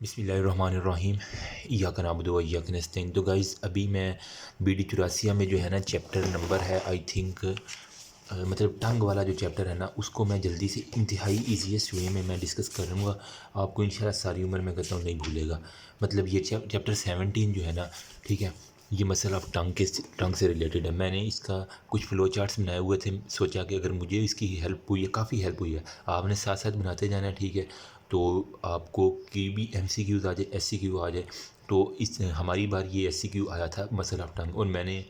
बिस्मिल्लाहिर्रहमानिर्रहीम इय्याका नअबुदु व इय्याका नस्तईन। तो गाइज़ अभी मैं BD 84 में जो है ना चैप्टर नंबर है आई थिंक मतलब टंग वाला जो चैप्टर है ना उसको मैं जल्दी से इंतहाई ईजीएस्ट वे में मैं डिस्कस करूँगा। आपको इंशाल्लाह सारी उम्र मैं कहता हूँ नहीं भूलेगा। मतलब ये चैप्टर 17 जो है ना, ठीक है, ये मसला ऑफ टंग से रिलेटेड है। मैंने इसका कुछ फ्लो चार्ट्स बनाए हुए थे, सोचा कि अगर मुझे इसकी हेल्प हुई है, काफ़ी हेल्प हुई है, आपने साथ साथ बनाते जाना है, ठीक है। तो आपको की भी MCQs आ जाए, SCQ आ जाए। तो इस हमारी बार ये SCQ आया था मसल ऑफ टंग, और मैंने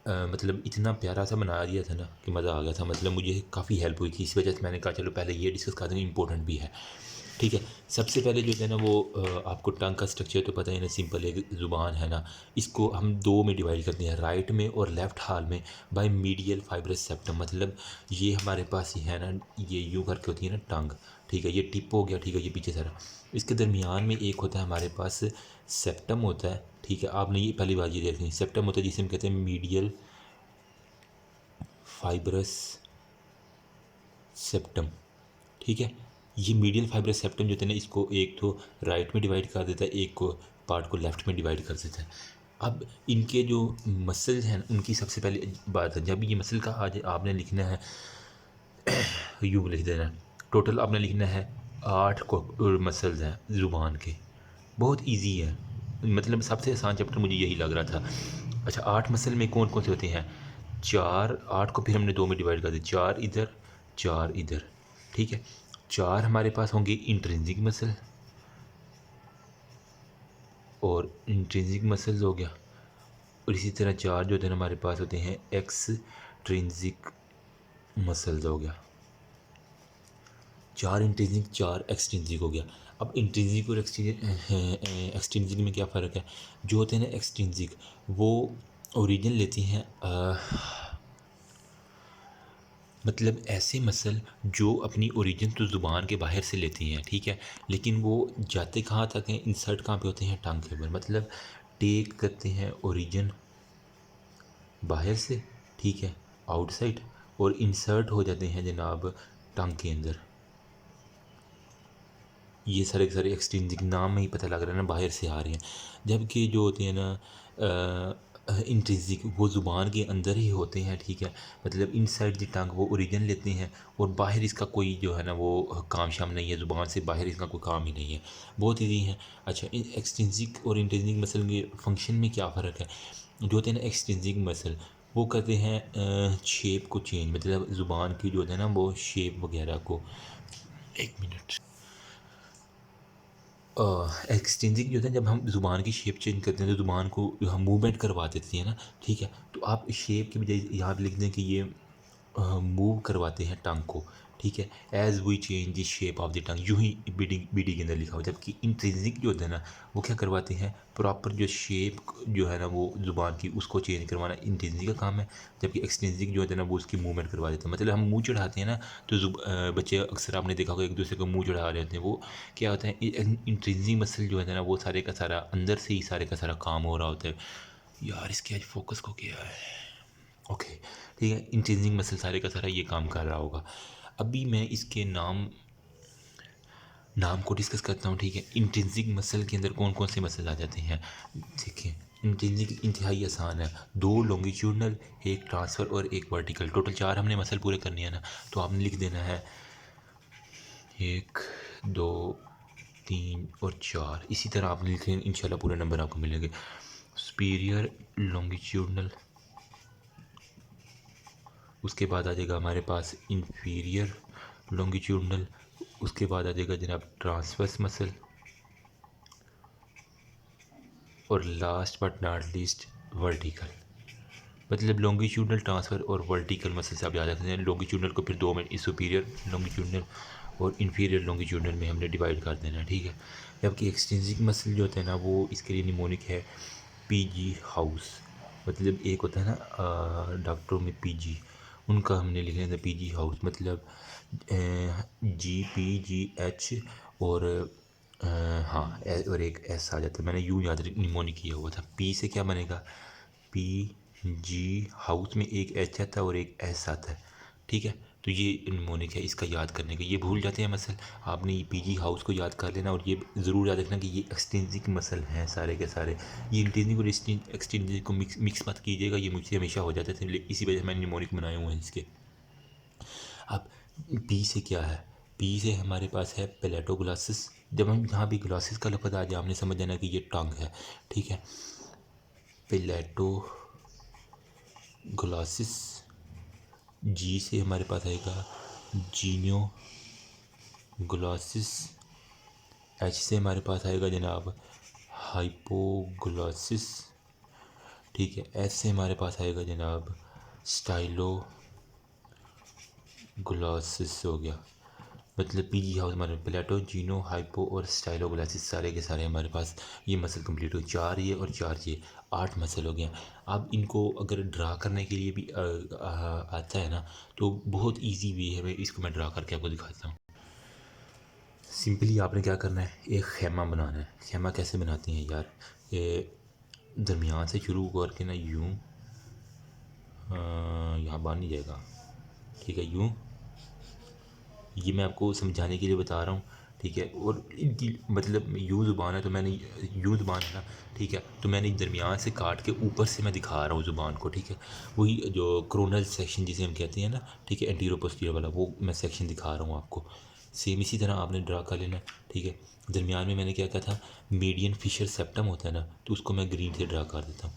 मतलब इतना प्यारा सा बना दिया था ना कि मज़ा आ गया था। मतलब मुझे काफ़ी हेल्प हुई थी, इस वजह से मैंने कहा चलो पहले ये डिस्कस कर देंगे, इंपॉर्टेंट भी है, ठीक है। सबसे पहले जो है ना वो आपको टंग का स्ट्रक्चर तो पता ही ना, सिंपल एक ज़ुबान है ना, इसको हम दो में डिवाइड करते हैं, राइट में और लेफ़्ट हाल में, बाय मीडियल फाइब्रस सेप्टम। मतलब ये हमारे पास ही है ना, ये यूँ करके होती है ना टंग, ठीक है, ये टिप हो गया, ठीक है, ये पीछे सारा। इसके दरमियान में एक होता है हमारे पास सेप्टम होता है, ठीक है। आपने ये पहली बार ये देखनी, सेप्टम होता है जिसे हम कहते हैं मीडियल फाइब्रस सेप्टम, ठीक है। ये मीडियल फाइब्रस सेप्टम जो होता है ना, इसको एक तो राइट में डिवाइड कर देता है, एक को पार्ट को लेफ्ट में डिवाइड कर देता है। अब इनके जो मसल्स हैं उनकी सबसे पहले बात है, जब ये मसल का आज आपने लिखना है, यूँ लिख देना, टोटल आपने लिखना है 8 को मसल्स हैं ज़ुबान के। बहुत इजी है, मतलब सबसे आसान चैप्टर मुझे यही लग रहा था। अच्छा, 8 मसल में कौन कौन से होते हैं? 4, 8 को फिर हमने 2 में डिवाइड कर दिया, 4 इधर 4 इधर, ठीक है। 4 हमारे पास होंगे इंट्रिंसिक मसल, और इंट्रिंसिक मसल्स हो गया। और इसी तरह 4 जो होते हैं हमारे पास होते हैं एक्सट्रिंसिक मसल्स हो गया। 4 इंट्रिंसिक 4 एक्सट्रिंसिक हो गया। अब इंट्रिंसिक और एक्सट्रिंसिक में क्या फ़र्क है? जो होते हैं ना एक्सट्रिंसिक, वो ओरिजिन लेती हैं मतलब ऐसे मसल जो अपनी ओरिजिन तो ज़ुबान के बाहर से लेती हैं, ठीक है, लेकिन वो जाते कहाँ तक हैं? इंसर्ट कहाँ पे होते हैं? टंग के ऊपर। मतलब टेक करते हैं ओरिजिन बाहर से, ठीक है, आउटसाइड, और इंसर्ट हो जाते हैं जनाब टंग के अंदर। ये सारे के सारे एक्सट्रिंसिक, नाम में ही पता लग रहा है ना, बाहर से आ रहे हैं। जबकि जो होते हैं ना इंट्रिंसिक, वो ज़ुबान के अंदर ही होते हैं, ठीक है। मतलब इनसाइड द टंग वो ओरिजिन लेते हैं, और बाहर इसका कोई जो है ना वो काम शाम नहीं है, ज़ुबान से बाहर इसका कोई काम ही नहीं है, बहुत ईजी है। अच्छा, एक्सट्रिंसिक और इंट्रिंसिक मसल के फंक्शन में क्या फ़र्क है? जो होते हैं ना एक्सट्रिंसिक मसल, वो करते हैं शेप को चेंज, मतलब ज़ुबान की जो होता है ना वो शेप वगैरह को, एक मिनट, एक्सटेंजिंग जो होता है, जब हम ज़ुबान की शेप चेंज करते हैं तो ज़ुबान को हम मूवमेंट करवा देते हैं ना, ठीक है। तो आप शेप के बजाय यहाँ पे लिख दें कि ये मूव करवाते हैं टंग को, ठीक है। As we change the shape of the tongue, यूँ ही BD के अंदर लिखा हुआ। जबकि इंट्रिंसिक जो होता है ना, वो क्या करवाते हैं? प्रॉपर जो शेप जो है ना वो ज़ुबान की, उसको चेंज करवाना इंट्रिंसिक का काम है। जबकि एक्सट्रिंसिक जो होता है ना वो उसकी मूवमेंट करवा देते हैं। मतलब हम मुँह चढ़ाते हैं ना, तो बच्चे अक्सर आपने देखा होगा एक दूसरे को मुँह चढ़ा रहे होते हैं, वो क्या होता है? इंट्रिंसिक मसल जो है ना वो सारे का सारा अंदर से ही सारे का सारा काम हो रहा होता है। यार इसके आज फोकस को क्या है? ओके, ठीक है, इंट्रिंसिक मसल सारे का सारा ये काम कर रहा होगा। अभी मैं इसके नाम को डिस्कस करता हूँ, ठीक है। इंट्रिंसिक मसल के अंदर कौन कौन से मसल आ जाते हैं? देखिए, इंट्रिंसिक इंतहाई आसान है, 2 लॉन्गिट्यूडनल, एक ट्रांसफ़र और एक वर्टिकल। टोटल 4 हमने मसल पूरे करने हैं ना, तो आपने लिख देना है 1 2 3 और 4। इसी तरह आपने लिखे, इंशाल्लाह पूरे नंबर आपको मिलेंगे। सुपीरियर लॉन्गिट्यूडनल, उसके बाद आ जाएगा हमारे पास इंफीरियर लॉन्गिट्यूडनल, उसके बाद आ जाएगा जनाब ट्रांसवर्स मसल, और last but not least vertical. मतलब लॉन्गिट्यूडनल, ट्रांसफ़र और वर्टिकल मसल से आप याद रखते हैं। लॉन्गिट्यूडनल को फिर 2 में, सुपीरियर लॉन्गिट्यूडनल और इन्फीरियर लॉन्गिट्यूडनल में हमने डिवाइड कर देना है, ठीक है। जबकि एक्सट्रिंसिक मसल जो होता है ना वो इसके लिए निमोनिक है PG हाउस। मतलब एक होता है ना डॉक्टरों में PG, उनका हमने लिखना था PG हाउस। मतलब GPGH और हाँ और एक S आ जाता है, मैंने यूँ याद निमोनिक किया हुआ था। P से क्या बनेगा? PG हाउस में एक H आता है और एक S आता है, ठीक है। तो ये निमोनिक है, इसका याद करने का। ये भूल जाते हैं मसल, आपने ये पीजी हाउस को याद कर लेना और ये ज़रूर याद रखना कि ये एक्सटेंसिक मसल हैं सारे के सारे। ये इंटेंसिक और एक्सटेंसिक को मिक्स मत कीजिएगा, ये मुझसे हमेशा हो जाते थे, इसी वजह से मैंने निमोनिक बनाए हुए हैं इसके। अब पी से क्या है, पी से हमारे पास है पेलेटोग्लासिस। जब हम यहाँ भी ग्लासेस का लफ्ज़ आ जाए हमने समझ जाना कि ये टंग है, ठीक है। पेलेटोग्लासिस। जी से हमारे पास आएगा जीनियोग्लासिस। एच से हमारे पास आएगा जनाब हाइपोग्लासिस, ठीक है। एस से हमारे पास आएगा जनाब स्टाइलोग्लासिस हो गया। मतलब पीजी हाउस हमारे प्लेटो, जीनो, हाइपो और स्टाइलोग्लासिस सारे के सारे हमारे पास ये मसल कंप्लीट हो। 4 ये और 4 ये, 8 मसल हो गए। अब इनको अगर ड्रा करने के लिए भी आता है ना, तो बहुत इजी वे है, इसको मैं ड्रा करके आपको दिखाता हूँ। सिंपली आपने क्या करना है, एक खेमा बनाना है। खेमा कैसे बनाते हैं यार, ये दरमियान से शुरू करके ना यूँ, यहाँ बाहर नहीं जाएगा, ठीक है, यूँ। ये मैं आपको समझाने के लिए बता रहा हूँ, ठीक है। और इनकी मतलब यूँ ज़ुबान है तो मैंने यूँ ज़ुबान है ना, ठीक है, तो मैंने दरमियान से काट के ऊपर से मैं दिखा रहा हूँ ज़ुबान को, ठीक है। वही जो क्रोनल सेक्शन जिसे हम कहते हैं ना, ठीक है, एंटीरो पोस्टीरियर वाला, वो मैं सेक्शन दिखा रहा हूँ आपको। सेम इसी तरह आपने ड्रा कर लेना, ठीक है। दरमियान में मैंने क्या कहा था, मीडियन फिशर सेप्टम होता है ना, तो उसको मैं ग्रीन से ड्रा कर देता हूँ।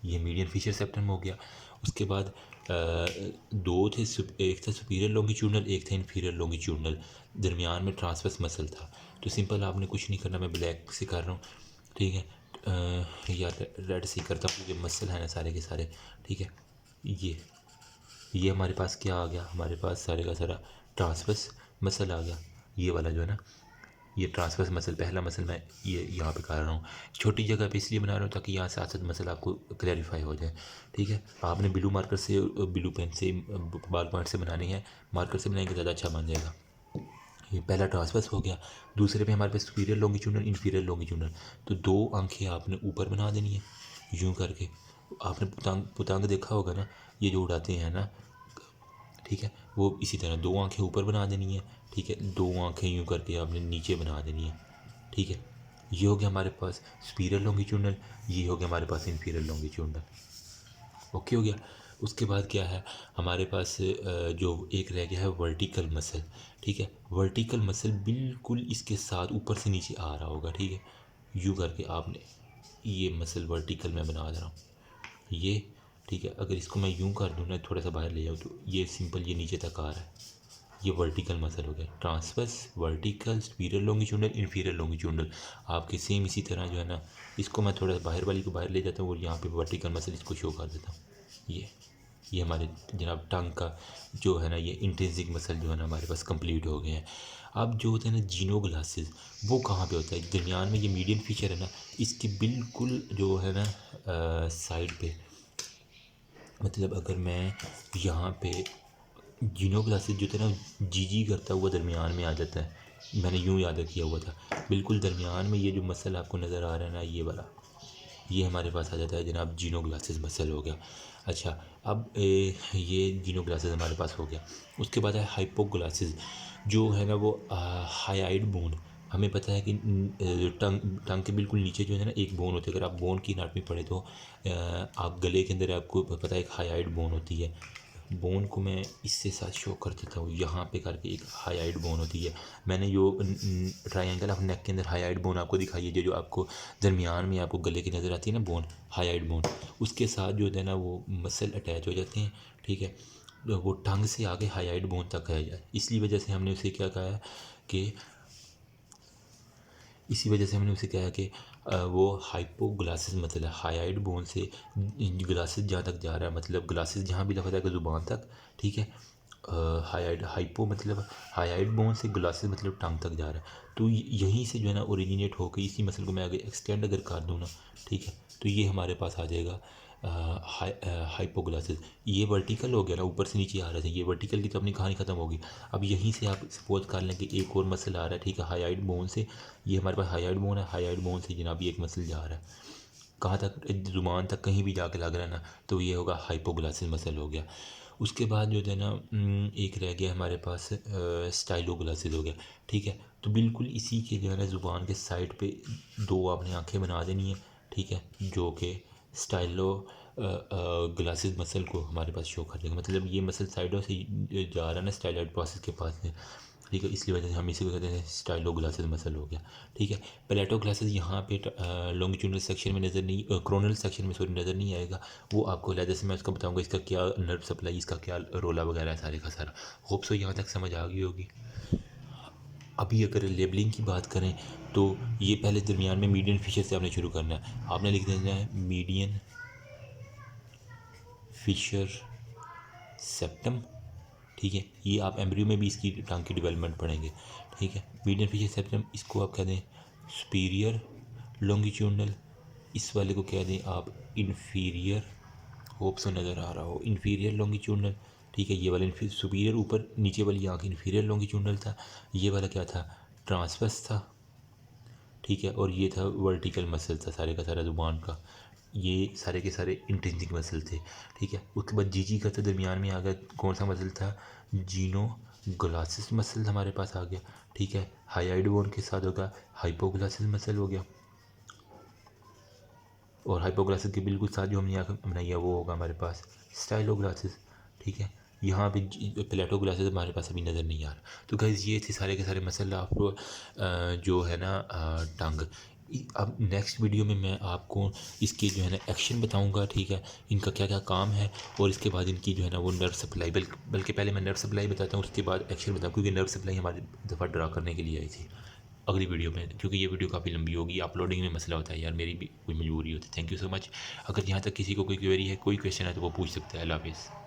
ये मीडियन फिशर सेप्टम हो गया। उसके बाद दो थे, एक था सुपीरियर लॉन्गिट्यूडनल, एक था इन्फीरियर लॉन्गिट्यूडनल। दरमियान में ट्रांसवर्स मसल था। तो सिंपल आपने कुछ नहीं करना, मैं ब्लैक से कर रहा हूँ, ठीक है, या रेड से करता हूँ, ये मसल है ना सारे के सारे, ठीक है। ये हमारे पास क्या आ गया, हमारे पास सारे का सारा ट्रांसवर्स मसल आ गया। ये वाला जो है ना, ये ट्रांसवर्स मसल, पहला मसल मैं ये यहाँ पे कर रहा हूँ। छोटी जगह पे इसलिए बना रहा हूँ ताकि यहाँ साथ साथ मसल आपको क्लैरिफाई हो जाए, ठीक है। आपने ब्लू मार्कर से, ब्लू पेन से, बाल पॉइंट से बनानी है, मार्कर से बनाएंगे ज़्यादा अच्छा बन जाएगा। ये पहला ट्रांसवर्स हो गया। दूसरे पे हमारे पास सुपीरियर लॉन्गिट्यूडनल, इन्फीरियर लॉन्गिट्यूडनल। तो 2 आंखें आपने ऊपर बना देनी है यूँ करके। आपने पुतंग देखा होगा ना, ये जो उड़ाते हैं ना, ठीक है, वो इसी तरह 2 आंखें ऊपर बना देनी है, ठीक है। 2 आंखें यूँ करके आपने नीचे बना देनी है, ठीक है। ये हो गया हमारे पास सुपीरियर लॉन्गिट्यूडनल, ये हो गया हमारे पास इन्फीरियर लॉन्गिट्यूडनल। ओके हो गया। उसके बाद क्या है हमारे पास, जो एक रह गया है वर्टिकल मसल, ठीक है। वर्टिकल मसल बिल्कुल इसके साथ ऊपर से नीचे आ रहा होगा, ठीक है। यूँ करके आपने ये मसल वर्टिकल में बना दे रहा हूँ, ये, ठीक है। अगर इसको मैं यूँ कर दूँ ना, थोड़ा सा बाहर ले जाऊँ, तो ये सिंपल ये नीचे तक आ रहा है। ये वर्टिकल मसल हो गया, transverse, vertical, superior longitudinal, inferior longitudinal. आपके सेम इसी तरह जो है ना, इसको मैं थोड़ा बाहर वाली को बाहर ले जाता हूँ और यहाँ पे वर्टिकल मसल इसको शो कर देता हूँ। ये हमारे जनाब टंग का जो है ना, ये इंटेंसिक मसल जो है ना हमारे पास कंप्लीट हो गए हैं। अब जो होता है ना जीनोग्लासिस, वो कहाँ पे होता है, दरमियान में ये मीडियन फीचर है ना, इसके बिल्कुल जो है ना साइड पे, मतलब अगर मैं यहाँ पे जीनोग्लासिस जो था ना, जी करता हुआ दरमियान में आ जाता है। मैंने यूँ याद किया हुआ था, बिल्कुल दरमियान में ये जो मसल आपको नज़र आ रहा है ना, ये वाला, ये हमारे पास आ जाता है जनाब जीनोग्लासिस मसल हो गया। अच्छा, अब ये जीनोग्लासिस हमारे पास हो गया। उसके बाद है हाइपोग्लासिस, जो है ना वो हाइड बोन। हमें पता है कि टंग के बिल्कुल नीचे जो है ना एक बोन होती है। अगर आप बोन की एनाटमी पढ़े तो आप गले के अंदर आपको पता है एक हाइड बोन होती है। बोन को मैं इससे साथ शो कर देता हूँ, यहाँ पे करके एक हाइड बोन होती है। मैंने जो ट्रायंगल ऑफ नेक के अंदर हाइड बोन आपको दिखाई है, जो आपको दरमियान में आपको गले की नज़र आती है ना बोन, हाइड बोन, उसके साथ जो है ना वो मसल अटैच हो जाते हैं, ठीक है। वो टंग से आगे हाइड बोन तक है जाए, इसलिए वजह से हमने उसे क्या कहा है कि, इसी वजह से हमने उसे कहा कि वो हाइपोग्लासिस मतलब है, हाइड बोन से ग्लासेस जहाँ तक जा रहा है, मतलब ग्लासेस जहाँ भी लगा जाएगा ज़ुबान तक, ठीक है। हाइड हाइपो मतलब हाइड बोन से, ग्लासेस मतलब टंग तक जा रहा है। तो यहीं से जो है ना ओरिजिनेट होकर इसी मसल को मैं आगे एक्सटेंड अगर कर दूँ ना, ठीक है, तो ये हमारे पास आ जाएगा हाइपोग्लासिस। ये वर्टिकल हो गया ना, ऊपर से नीचे आ रहा था, ये वर्टिकल की तो अपनी कहानी ख़त्म होगी। अब यहीं से आप सपोज कर लें कि एक और मसल आ रहा है, ठीक है, हाइड बोन से। ये हमारे पास हाइड बोन है, हाइड बोन से जनाब ये एक मसल जा रहा है, कहाँ तक, ज़ुबान तक कहीं भी जाके लग रहा है ना, तो ये होगा हाइपोग्लासिस मसल हो गया। उसके बाद जो है ना एक रह गया हमारे पास स्टाइलो ग्लासेस हो गया। ठीक है, तो बिल्कुल इसी के जो है ना ज़ुबान के साइड पे दो आपने आंखें बना देनी है। ठीक है, जो कि स्टाइलो ग्लासेस मसल को हमारे पास शो कर देगा। मतलब ये मसल साइडों से जा रहा है ना स्टाइलॉइड प्रोसेस के पास में। ठीक है, इसलिए वजह से हम इसी को कहते हैं स्टाइलो ग्लासेस मसल हो गया। ठीक है, प्लेटो ग्लासेस यहाँ पे लॉन्गिट्यूडनल सेक्शन में नज़र नहीं, क्रोनल सेक्शन में सॉरी नज़र नहीं आएगा। वो आपको अलग से मैं उसका बताऊंगा इसका क्या नर्व सप्लाई, इसका क्या रोला वगैरह है सारे का सारा। होप सो यहाँ तक समझ आ गई होगी। अभी अगर लेबलिंग की बात करें तो ये पहले दरमियान में मीडियन फिशर से आपने शुरू करना है। आपने लिख देना है मीडियन फिशर सेप्टम। ठीक है, ये आप एम्ब्रियो में भी इसकी टांग की डेवलपमेंट पढ़ेंगे। ठीक है, मीडियन फिशर सेप्टम, इसको आप कह दें सुपीरियर लॉन्गिट्यूडनल, इस वाले को कह दें आप इन्फीरियर। होप सो नज़र आ रहा हो, इन्फीरियर लॉन्गिट्यूडनल। ठीक है, ये वाला सुपीरियर ऊपर, नीचे वाली आँख इन्फीरियर लॉन्गिट्यूडनल था। ये वाला क्या था, ट्रांसवर्स था। ठीक है, और ये था वर्टिकल मसल था सारे का सारा ज़ुबान का। ये सारे के सारे इंट्रिंसिक मसल थे। ठीक है, उसके बाद जी का तो दरमियान में आ गया, कौन सा मसल था, जीनो ग्लासिस मसल हमारे पास आ गया। ठीक है, हाइड बोन के साथ होगा हाइपोग्लासिस मसल हो गया, और हाइपोग्लासिस के बिल्कुल साथ जो हमने यहाँ बनाई है वो होगा हमारे पास स्टाइलो ग्लासेस। ठीक है, यहाँ पे प्लेटो ग्लासेस हमारे पास अभी नज़र नहीं आ रहा। तो गाइस ये थे सारे के सारे मसल आप जो है ना टंग। अब नेक्स्ट वीडियो में मैं आपको इसके जो है ना एक्शन बताऊंगा। ठीक है, इनका क्या क्या काम है, और इसके बाद इनकी जो है ना वो नर्व सप्लाई, बल्कि पहले मैं नर्व सप्लाई बताता हूँ, उसके बाद एक्शन बताऊँ, क्योंकि नर्व सप्लाई हमारी दफ़ा ड्रा करने के लिए आई थी अगली वीडियो में, क्योंकि ये वीडियो काफ़ी लंबी होगी, अपलोडिंग में मसला होता है यार, मेरी भी कोई मजबूरी होती है। Thank you so much. अगर यहाँ तक किसी को कोई क्वेरी है, कोई क्वेश्चन है तो वो पूछ सकता है। अल्लाह हाफिज़।